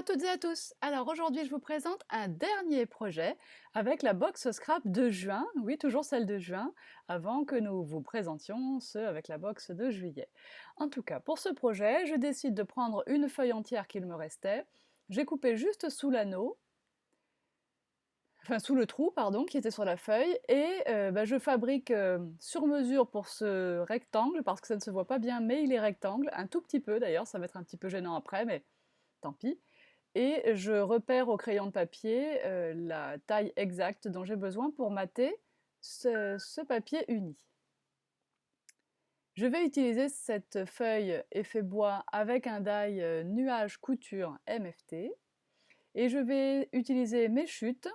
toutes et à tous! Alors aujourd'hui je vous présente un dernier projet avec la box scrap de juin, oui toujours celle de juin, avant que nous vous présentions ceux avec la box de juillet. En tout cas pour ce projet, je décide de prendre une feuille entière qu'il me restait, j'ai coupé juste sous l'anneau, enfin sous le trou pardon, qui était sur la feuille, et je fabrique sur mesure pour ce rectangle, parce que ça ne se voit pas bien mais il est rectangle, un tout petit peu d'ailleurs, ça va être un petit peu gênant après mais tant pis. Et je repère au crayon de papier la taille exacte dont j'ai besoin pour mater ce papier uni. Je vais utiliser cette feuille effet bois avec un die nuage couture MFT et je vais utiliser mes chutes,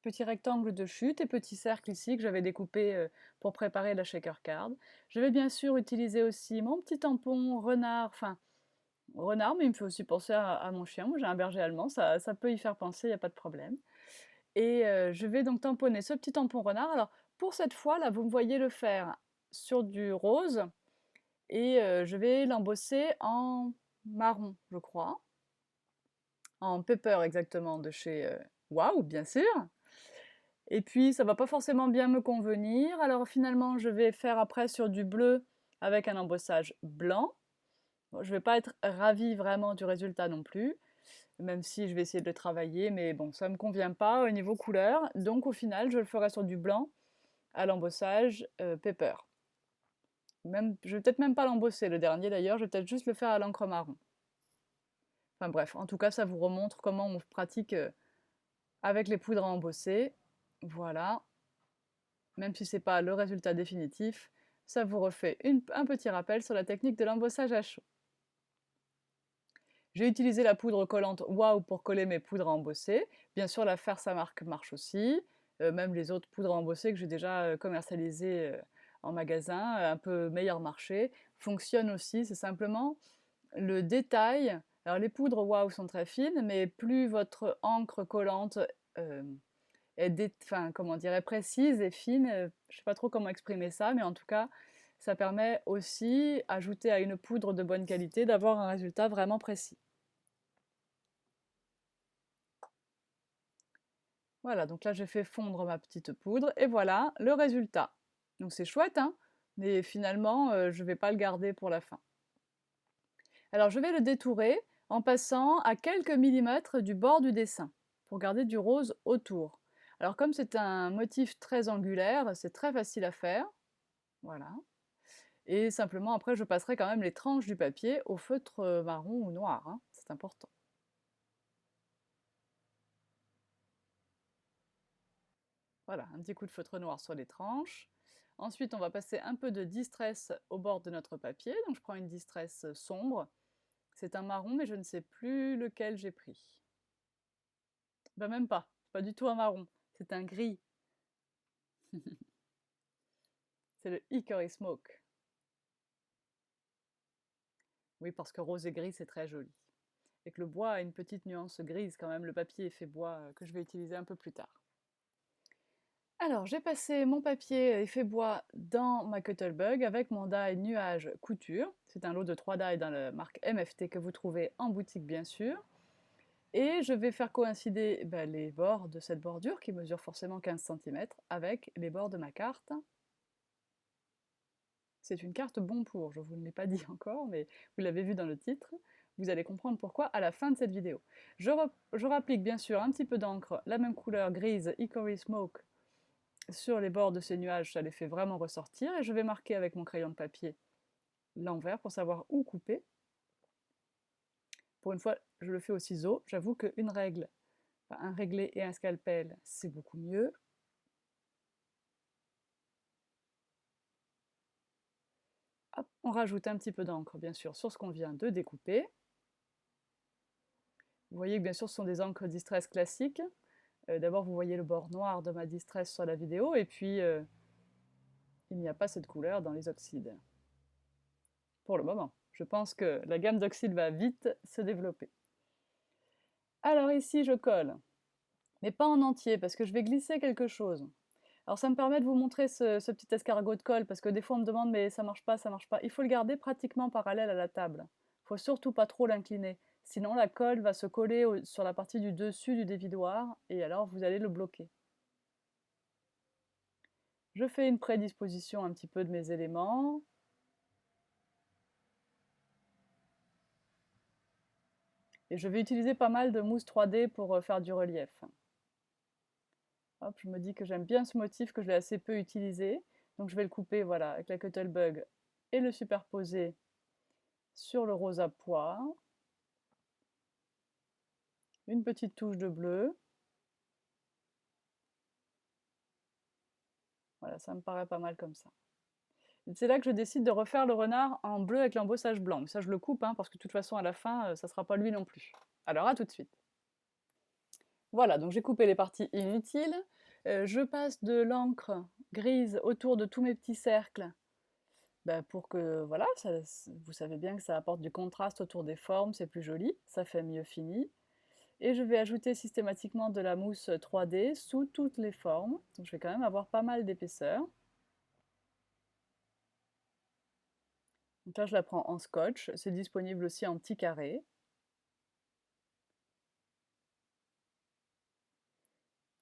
petits rectangles de chute et petits cercles ici que j'avais découpés pour préparer la shaker card. Je vais bien sûr utiliser aussi mon petit tampon renard, enfin renard, mais il me fait aussi penser à mon chien. Moi, j'ai un berger allemand, ça peut y faire penser, il n'y a pas de problème. Et je vais donc tamponner ce petit tampon renard. Alors, pour cette fois, là, vous me voyez le faire sur du rose, et je vais l'embosser en marron, je crois. En pepper, exactement, de chez Waouh, bien sûr. Et puis, ça va pas forcément bien me convenir. Alors, finalement, je vais faire après sur du bleu avec un embossage blanc. Bon, je ne vais pas être ravie vraiment du résultat non plus, même si je vais essayer de le travailler, mais bon, ça ne me convient pas au niveau couleur, donc au final, je le ferai sur du blanc à l'embossage pepper. Même, je vais peut-être même pas l'embosser le dernier d'ailleurs, je vais peut-être juste le faire à l'encre marron. Enfin bref, en tout cas, ça vous remontre comment on pratique avec les poudres à embosser. Voilà, même si ce n'est pas le résultat définitif, ça vous refait un petit rappel sur la technique de l'embossage à chaud. J'ai utilisé la poudre collante Waouh pour coller mes poudres à embosser. Bien sûr, la Faire sa marque marche aussi. Même les autres poudres à embosser que j'ai déjà commercialisées en magasin, un peu meilleur marché, fonctionnent aussi. C'est simplement le détail. Alors les poudres Waouh sont très fines, mais plus votre encre collante est comment dirais, précise et fine, je ne sais pas trop comment exprimer ça, mais en tout cas, ça permet aussi, ajouté à une poudre de bonne qualité, d'avoir un résultat vraiment précis. Voilà, donc là j'ai fait fondre ma petite poudre et voilà le résultat. Donc c'est chouette, hein, mais finalement je ne vais pas le garder pour la fin. Alors je vais le détourer en passant à quelques millimètres du bord du dessin pour garder du rose autour. Alors comme c'est un motif très angulaire, c'est très facile à faire. Voilà. Et simplement après je passerai quand même les tranches du papier au feutre marron ou noir, hein, c'est important. Voilà, un petit coup de feutre noir sur les tranches. Ensuite, on va passer un peu de distress au bord de notre papier. Donc je prends une distress sombre. C'est un marron, mais je ne sais plus lequel j'ai pris. Ben même pas, pas du tout un marron, c'est un gris. C'est le Hickory Smoke. Oui, parce que rose et gris, c'est très joli. Et que le bois a une petite nuance grise quand même, le papier effet bois que je vais utiliser un peu plus tard. Alors, j'ai passé mon papier effet bois dans ma Cuttlebug avec mon die nuage couture. C'est un lot de 3 dies dans la marque MFT que vous trouvez en boutique bien sûr. Et je vais faire coïncider les bords de cette bordure qui mesure forcément 15 cm avec les bords de ma carte. C'est une carte bon pour, je ne vous l'ai pas dit encore, mais vous l'avez vu dans le titre. Vous allez comprendre pourquoi à la fin de cette vidéo. Je rapplique bien sûr un petit peu d'encre, la même couleur grise Hickory Smoke, sur les bords de ces nuages, ça les fait vraiment ressortir, et je vais marquer avec mon crayon de papier l'envers pour savoir où couper. Pour une fois, je le fais au ciseau, j'avoue qu'une règle, un réglé et un scalpel, c'est beaucoup mieux. Hop, on rajoute un petit peu d'encre, bien sûr, sur ce qu'on vient de découper. Vous voyez que bien sûr ce sont des encres distress classiques. D'abord vous voyez le bord noir de ma distress sur la vidéo, et puis il n'y a pas cette couleur dans les oxydes. Pour le moment. Je pense que la gamme d'oxydes va vite se développer. Alors ici je colle, mais pas en entier, parce que je vais glisser quelque chose. Alors ça me permet de vous montrer ce petit escargot de colle, parce que des fois on me demande mais ça marche pas, ça marche pas. Il faut le garder pratiquement parallèle à la table. Il ne faut surtout pas trop l'incliner, Sinon, la colle va se coller sur la partie du dessus du dévidoir et alors vous allez le bloquer. Je fais une prédisposition un petit peu de mes éléments. Et je vais utiliser pas mal de mousse 3D pour faire du relief. Hop, je me dis que j'aime bien ce motif, que je l'ai assez peu utilisé. Donc je vais le couper voilà, avec la Cuttlebug et le superposer sur le rose à pois. Une petite touche de bleu. Voilà, ça me paraît pas mal comme ça. C'est là que je décide de refaire le renard en bleu avec l'embossage blanc. Ça, je le coupe, hein, parce que de toute façon, à la fin, ça ne sera pas lui non plus. Alors, à tout de suite. Voilà, donc j'ai coupé les parties inutiles. Je passe de l'encre grise autour de tous mes petits cercles pour que, voilà, vous savez bien que ça apporte du contraste autour des formes, c'est plus joli, ça fait mieux fini. Et je vais ajouter systématiquement de la mousse 3D sous toutes les formes. Donc je vais quand même avoir pas mal d'épaisseur. Donc là, je la prends en scotch. C'est disponible aussi en petits carrés.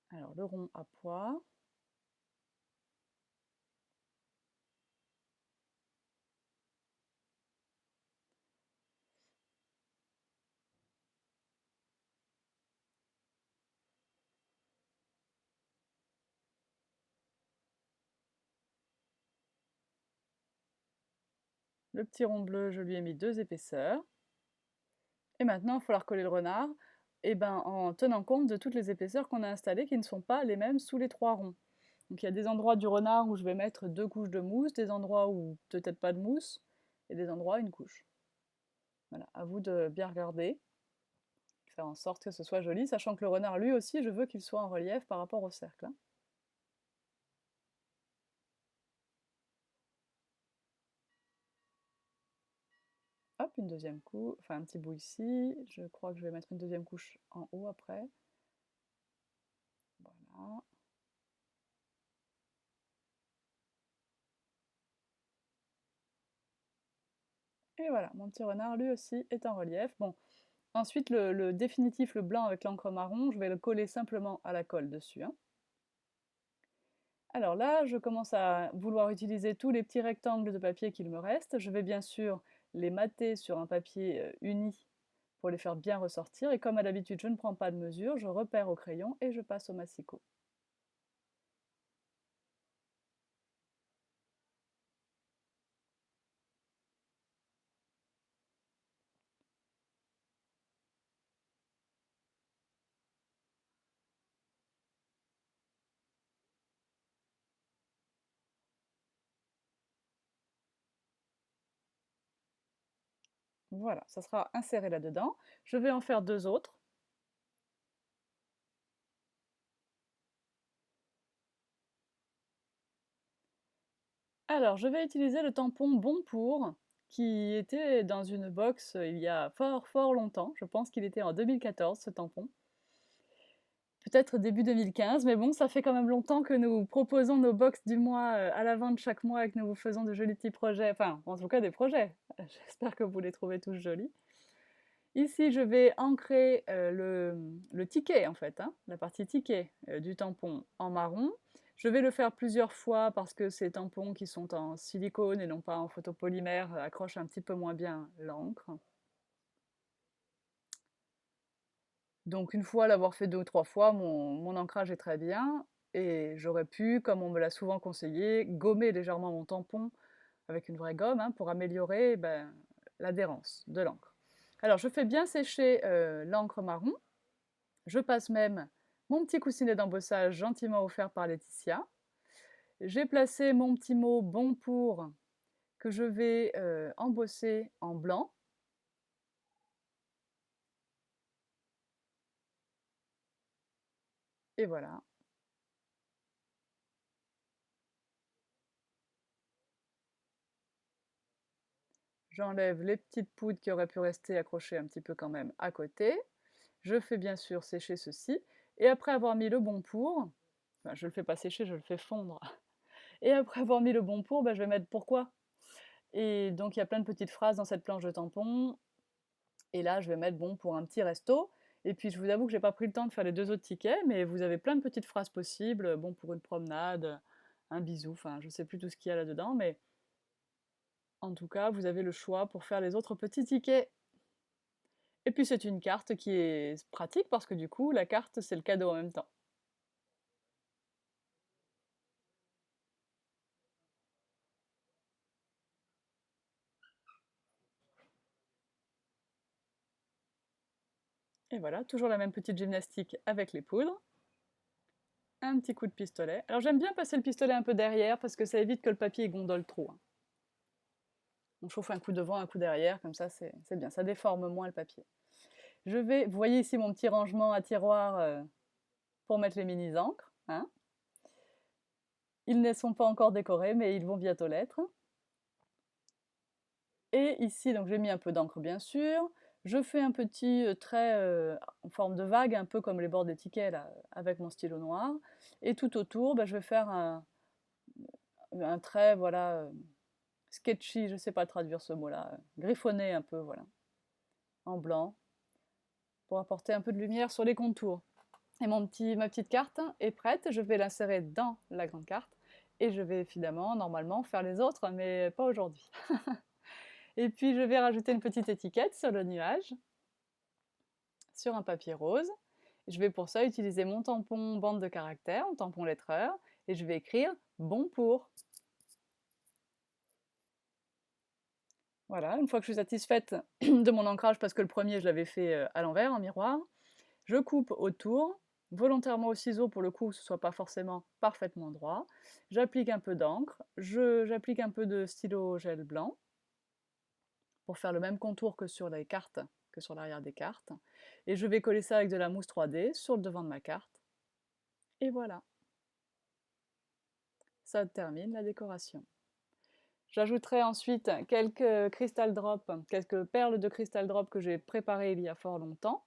Alors, le rond à pois. Le petit rond bleu, je lui ai mis 2 épaisseurs. Et maintenant, il va falloir coller le renard en tenant compte de toutes les épaisseurs qu'on a installées qui ne sont pas les mêmes sous les 3 ronds. Donc il y a des endroits du renard où je vais mettre 2 couches de mousse, des endroits où peut-être pas de mousse, et des endroits une couche. Voilà, à vous de bien regarder, faire en sorte que ce soit joli, sachant que le renard, lui aussi, je veux qu'il soit en relief par rapport au cercle. Hop, une deuxième couche, enfin un petit bout ici, je crois que je vais mettre une deuxième couche en haut après. Voilà. Et voilà, mon petit renard, lui aussi, est en relief. Bon, ensuite, le définitif, le blanc avec l'encre marron, je vais le coller simplement à la colle dessus, hein. Alors là, je commence à vouloir utiliser tous les petits rectangles de papier qu'il me reste. Je vais bien sûr les mater sur un papier uni pour les faire bien ressortir. Et comme à l'habitude, je ne prends pas de mesure, je repère au crayon et je passe au massicot. Voilà, ça sera inséré là-dedans. Je vais en faire 2 autres. Alors, je vais utiliser le tampon Bon Pour, qui était dans une box il y a fort fort longtemps. Je pense qu'il était en 2014, ce tampon. Peut-être début 2015, mais bon, ça fait quand même longtemps que nous proposons nos box du mois à la vente chaque mois et que nous vous faisons de jolis petits projets, enfin, en tout cas des projets. J'espère que vous les trouvez tous jolis. Ici, je vais ancrer le ticket, en fait, hein, la partie ticket du tampon en marron. Je vais le faire plusieurs fois parce que ces tampons qui sont en silicone et non pas en photopolymère accrochent un petit peu moins bien l'encre. Donc une fois l'avoir fait 2 ou 3 fois, mon ancrage est très bien et j'aurais pu, comme on me l'a souvent conseillé, gommer légèrement mon tampon avec une vraie gomme, hein, pour améliorer l'adhérence de l'encre. Alors je fais bien sécher l'encre marron. Je passe même mon petit coussinet d'embossage gentiment offert par Laetitia. J'ai placé mon petit mot bon pour que je vais embosser en blanc. Et voilà. J'enlève les petites poudres qui auraient pu rester accrochées un petit peu quand même à côté. Je fais bien sûr sécher ceci. Et après avoir mis le bon pour, enfin, je ne le fais pas sécher, je le fais fondre. Et après avoir mis le bon pour, je vais mettre pourquoi. Et donc il y a plein de petites phrases dans cette planche de tampon. Et là, je vais mettre bon pour un petit resto. Et puis, je vous avoue que j'ai pas pris le temps de faire les 2 autres tickets, mais vous avez plein de petites phrases possibles, bon pour une promenade, un bisou, enfin, je sais plus tout ce qu'il y a là-dedans, mais en tout cas, vous avez le choix pour faire les autres petits tickets. Et puis, c'est une carte qui est pratique parce que du coup, la carte, c'est le cadeau en même temps. Et voilà, toujours la même petite gymnastique avec les poudres. Un petit coup de pistolet. Alors j'aime bien passer le pistolet un peu derrière parce que ça évite que le papier gondole trop, hein. On chauffe un coup devant, un coup derrière, comme ça c'est bien, ça déforme moins le papier. Vous voyez ici mon petit rangement à tiroir pour mettre les mini-encres, hein. Ils ne sont pas encore décorés, mais ils vont bientôt l'être. Et ici, donc j'ai mis un peu d'encre bien sûr. Je fais un petit trait en forme de vague, un peu comme les bords des tickets là, avec mon stylo noir. Et tout autour, je vais faire un trait, voilà, sketchy, je ne sais pas traduire ce mot-là, griffonné un peu, voilà, en blanc, pour apporter un peu de lumière sur les contours. Et ma petite carte est prête, je vais l'insérer dans la grande carte, et je vais évidemment, normalement, faire les autres, mais pas aujourd'hui. Et puis je vais rajouter une petite étiquette sur le nuage, sur un papier rose. Je vais pour ça utiliser mon tampon bande de caractères, mon tampon lettreur, et je vais écrire bon pour. Voilà, une fois que je suis satisfaite de mon ancrage, parce que le premier je l'avais fait à l'envers, en miroir, je coupe autour, volontairement au ciseau pour le coup que ce ne soit pas forcément parfaitement droit. J'applique un peu d'encre, j'applique un peu de stylo gel blanc pour faire le même contour que sur les cartes, que sur l'arrière des cartes. Et je vais coller ça avec de la mousse 3D sur le devant de ma carte. Et voilà, ça termine la décoration. J'ajouterai ensuite quelques crystal drops, quelques perles de crystal drop que j'ai préparées il y a fort longtemps.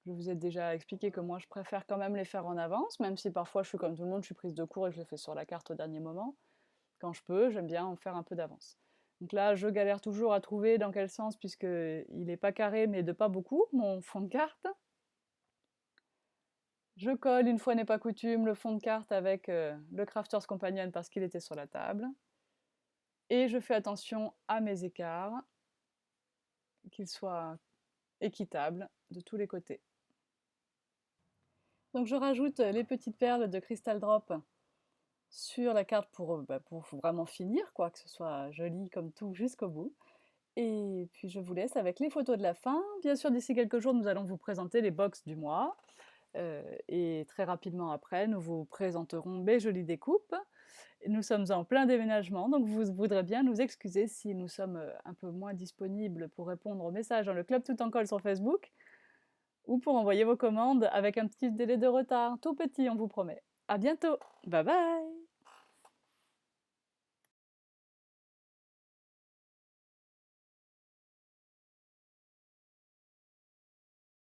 Je vous ai déjà expliqué que moi je préfère quand même les faire en avance, même si parfois je suis comme tout le monde, je suis prise de court et je les fais sur la carte au dernier moment. Quand je peux, j'aime bien en faire un peu d'avance. Donc là, je galère toujours à trouver dans quel sens, puisqu'il n'est pas carré, mais de pas beaucoup, mon fond de carte. Je colle, une fois n'est pas coutume, le fond de carte avec le Crafter's Companion parce qu'il était sur la table. Et je fais attention à mes écarts, qu'ils soient équitables de tous les côtés. Donc je rajoute les petites perles de Crystal Drop sur la carte pour vraiment finir, quoi, que ce soit joli comme tout jusqu'au bout. Et puis je vous laisse avec les photos de la fin. Bien sûr, d'ici quelques jours, nous allons vous présenter les box du mois. Et très rapidement après, nous vous présenterons mes jolies découpes. Nous sommes en plein déménagement, donc vous voudrez bien nous excuser si nous sommes un peu moins disponibles pour répondre aux messages dans le Club Tout en Colle sur Facebook, ou pour envoyer vos commandes avec un petit délai de retard, tout petit, on vous promet. À bientôt, bye bye!